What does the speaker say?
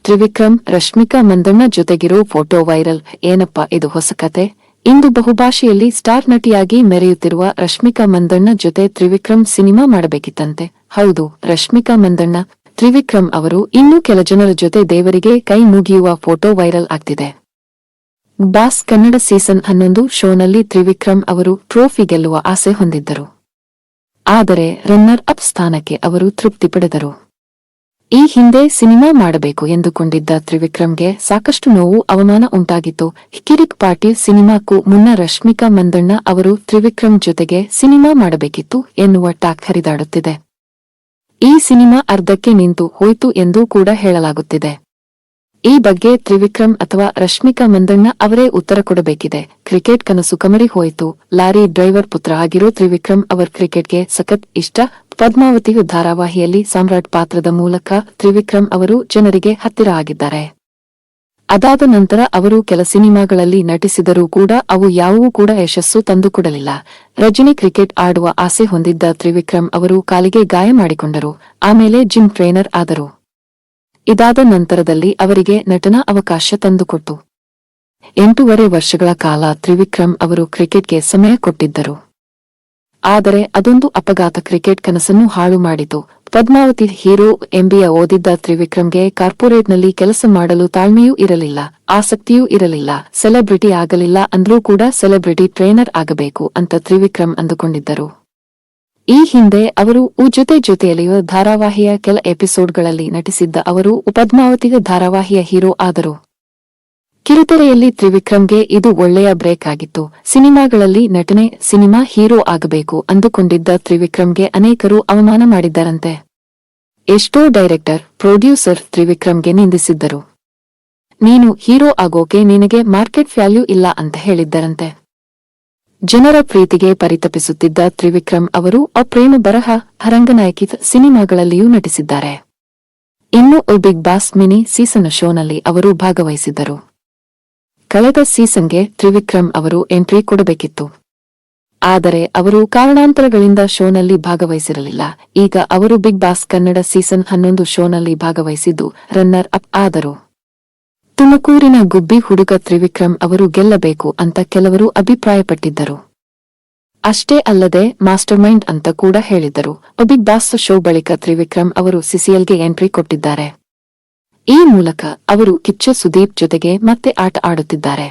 ತ್ರಿವಿಕ್ರಮ್ ರಶ್ಮಿಕಾ ಮಂದಣ್ಣ ಜೊತೆಗಿರೋ photo viral. ಏನಪ್ಪಾ ಇದು ಹೊಸ ಕತೆ? ಇಂದು ಬಹುಭಾಷೆಯಲ್ಲಿ ಸ್ಟಾರ್ ನಟಿಯಾಗಿ ಮೆರೆಯುತ್ತಿರುವ ರಶ್ಮಿಕಾ ಮಂದಣ್ಣ ಜೊತೆ ತ್ರಿವಿಕ್ರಮ್ ಸಿನಿಮಾ ಮಾಡಬೇಕಿತ್ತಂತೆ. ಹೌದು, ರಶ್ಮಿಕಾ ಮಂದಣ್ಣ, ತ್ರಿವಿಕ್ರಮ್ ಅವರು ಇನ್ನೂ ಕೆಲ ಜನರ ಜೊತೆ ದೇವರಿಗೆ ಕೈ ಮುಗಿಯುವ ಫೋಟೋ ವೈರಲ್ ಆಗ್ತಿದೆ. ಬಾಸ್ ಕನ್ನಡ ಸೀಸನ್ 11 ಶೋನಲ್ಲಿ ತ್ರಿವಿಕ್ರಮ್ ಅವರು ಟ್ರೋಫಿ ಗೆಲ್ಲುವ ಆಸೆ ಹೊಂದಿದ್ದರು. ಆದರೆ ರನ್ನರ್ ಅಪ್ ಸ್ಥಾನಕ್ಕೆ ಅವರು ತೃಪ್ತಿ ಪಡೆದರು. ಈ ಹಿಂದೆ ಸಿನಿಮಾ ಮಾಡಬೇಕು ಎಂದುಕೊಂಡಿದ್ದ ತ್ರಿವಿಕ್ರಮ್ಗೆ ಸಾಕಷ್ಟು ನೋವು, ಅವಮಾನ ಉಂಟಾಗಿತ್ತು. ಕಿರಿಕ್ ಪಾಟೀಲ್ ಸಿನಿಮಾಕ್ಕೂ ಮುನ್ನ ರಶ್ಮಿಕಾ ಮಂದಣ್ಣ ಅವರು ತ್ರಿವಿಕ್ರಮ್ ಜೊತೆಗೆ ಸಿನಿಮಾ ಮಾಡಬೇಕಿತ್ತು ಎನ್ನುವ ಟಾಕ್ ಹರಿದಾಡುತ್ತಿದೆ. ಈ ಸಿನಿಮಾ ಅರ್ಧಕ್ಕೆ ನಿಂತು ಹೋಯ್ತು ಎಂದೂ ಕೂಡ ಹೇಳಲಾಗುತ್ತಿದೆ. ಈ ಬಗ್ಗೆ ತ್ರಿವಿಕ್ರಮ್ ಅಥವಾ ರಶ್ಮಿಕಾ ಮಂದಣ್ಣ ಅವರೇ ಉತ್ತರ ಕೊಡಬೇಕಿದೆ. ಕ್ರಿಕೆಟ್ ಕನಸು ಕಮರಿ ಹೋಯಿತು. ಲಾರಿ ಡ್ರೈವರ್ ಪುತ್ರ ಆಗಿರೋ ತ್ರಿವಿಕ್ರಮ್ ಅವರ್ ಕ್ರಿಕೆಟ್ಗೆ ಸಖತ್ ಇಷ್ಟ. ಪದ್ಮಾವತಿಯು ಧಾರಾವಾಹಿಯಲ್ಲಿ ಸಾಮ್ರಾಟ್ ಪಾತ್ರದ ಮೂಲಕ ತ್ರಿವಿಕ್ರಮ್ ಅವರು ಜನರಿಗೆ ಹತ್ತಿರ ಆಗಿದ್ದಾರೆ. ಅದಾದ ನಂತರ ಅವರು ಕೆಲ ಸಿನಿಮಾಗಳಲ್ಲಿ ನಟಿಸಿದರೂ ಕೂಡ ಅವು ಯಾವುವೂ ಕೂಡ ಯಶಸ್ಸು ತಂದುಕೊಡಲಿಲ್ಲ. ರಜನಿ ಕ್ರಿಕೆಟ್ ಆಡುವ ಆಸೆ ಹೊಂದಿದ್ದ ತ್ರಿವಿಕ್ರಮ್ ಅವರು ಕಾಲಿಗೆ ಗಾಯ ಮಾಡಿಕೊಂಡರು. ಆಮೇಲೆ ಜಿಮ್ ಟ್ರೇನರ್ ಆದರು. ಇದಾದ ನಂತರದಲ್ಲಿ ಅವರಿಗೆ ನಟನಾ ಅವಕಾಶ ತಂದುಕೊಟ್ಟು 8.5 ವರ್ಷಗಳ ಕಾಲ ತ್ರಿವಿಕ್ರಮ್ ಅವರು ಕ್ರಿಕೆಟ್ಗೆ ಸಮಯ ಕೊಟ್ಟಿದ್ದರು. ಆದರೆ ಅದೊಂದು ಅಪಘಾತ ಕ್ರಿಕೆಟ್ ಕನಸನ್ನು ಹಾಳು ಮಾಡಿತು. ಪದ್ಮಾವತಿ ಹೀರೋ ಎಂಬಿಎ ಓದಿದ್ದ ತ್ರಿವಿಕ್ರಮ್ಗೆ ಕಾರ್ಪೊರೇಟ್ನಲ್ಲಿ ಕೆಲಸ ಮಾಡಲು ತಾಳ್ಮೆಯೂ ಇರಲಿಲ್ಲ, ಆಸಕ್ತಿಯೂ ಇರಲಿಲ್ಲ. ಸೆಲೆಬ್ರಿಟಿ ಆಗಲಿಲ್ಲ ಅಂದ್ರೂ ಕೂಡ ಸೆಲೆಬ್ರಿಟಿ ಟ್ರೇನರ್ ಆಗಬೇಕು ಅಂತ ತ್ರಿವಿಕ್ರಮ್ ಅಂದುಕೊಂಡಿದ್ದರು. ಈ ಹಿಂದೆ ಅವರು ಜೊತೆಯಲ್ಲಿಯೂ ಧಾರಾವಾಹಿಯ ಕೆಲ ಎಪಿಸೋಡ್ಗಳಲ್ಲಿ ನಟಿಸಿದ್ದ ಅವರು ಪದ್ಮಾವತಿಯ ಧಾರಾವಾಹಿಯ ಹೀರೋ ಆದರು. ಕಿರುತೆರೆಯಲ್ಲಿ ತ್ರಿವಿಕ್ರಮ್ಗೆ ಇದು ಒಳ್ಳೆಯ ಬ್ರೇಕ್ ಆಗಿತ್ತು. ಸಿನಿಮಾಗಳಲ್ಲಿ ನಟನೆ, ಸಿನಿಮಾ ಹೀರೋ ಆಗಬೇಕು ಅಂದುಕೊಂಡಿದ್ದ ತ್ರಿವಿಕ್ರಮ್ಗೆ ಅನೇಕರು ಅವಮಾನ ಮಾಡಿದ್ದರಂತೆ. ಎಷ್ಟೋ ಡೈರೆಕ್ಟರ್, ಪ್ರೊಡ್ಯೂಸರ್ ತ್ರಿವಿಕ್ರಮ್ಗೆ ನಿಂದಿಸಿದ್ದರು. ನೀನು ಹೀರೋ ಆಗೋಕೆ ನಿನಗೆ ಮಾರ್ಕೆಟ್ ವ್ಯಾಲ್ಯೂ ಇಲ್ಲ ಅಂತ ಹೇಳಿದ್ದರಂತೆ. ಜನರ ಪ್ರೀತಿಗೆ ಪರಿತಪಿಸುತ್ತಿದ್ದ ತ್ರಿವಿಕ್ರಮ್ ಅವರು ಪ್ರೇಮ ಬರಹ, ರಂಗನಾಯಕಿ ಸಿನಿಮಾಗಳಲ್ಲಿಯೂ ನಟಿಸಿದ್ದಾರೆ. ಇನ್ನು ಬಿಗ್ ಬಾಸ್ ಮಿನಿ ಸೀಸನ್ ಶೋನಲ್ಲಿ ಅವರು ಭಾಗವಹಿಸಿದ್ದರು. ಕಳೆದ ಸೀಸನ್ಗೆ ತ್ರಿವಿಕ್ರಮ್ ಅವರು ಎಂಟ್ರಿ ಕೊಡಬೇಕಿತ್ತು. ಆದರೆ ಅವರು ಕಾರಣಾಂತರಗಳಿಂದ ಶೋನಲ್ಲಿ ಭಾಗವಹಿಸಿರಲಿಲ್ಲ. ಈಗ ಅವರು ಬಿಗ್ ಬಾಸ್ ಕನ್ನಡ ಸೀಸನ್ 11 ಶೋನಲ್ಲಿ ಭಾಗವಹಿಸಿದ್ದು ರನ್ನರ್ ಅಪ್ ಆದರು. ತುಮಕೂರಿನ ಗುಬ್ಬಿ ಹುಡುಗ ತ್ರಿವಿಕ್ರಮ್ ಅವರು ಗೆಲ್ಲಬೇಕು ಅಂತ ಕೆಲವರು ಅಭಿಪ್ರಾಯಪಟ್ಟಿದ್ದರು. ಅಷ್ಟೇ ಅಲ್ಲದೆ ಮಾಸ್ಟರ್ ಮೈಂಡ್ ಅಂತ ಕೂಡ ಹೇಳಿದ್ದರು. ಬಿಗ್ ಬಾಸ್ ಶೋ ಬಳಿಕ ತ್ರಿವಿಕ್ರಮ್ ಅವರು ಸಿಸಿಎಲ್ಗೆ ಎಂಟ್ರಿ ಕೊಟ್ಟಿದ್ದಾರೆ. ಈ ಮೂಲಕ ಅವರು ಕಿಚ್ಚ ಸುದೀಪ್ ಜೊತೆಗೆ ಮತ್ತೆ ಆಟ ಆಡುತ್ತಿದ್ದಾರೆ.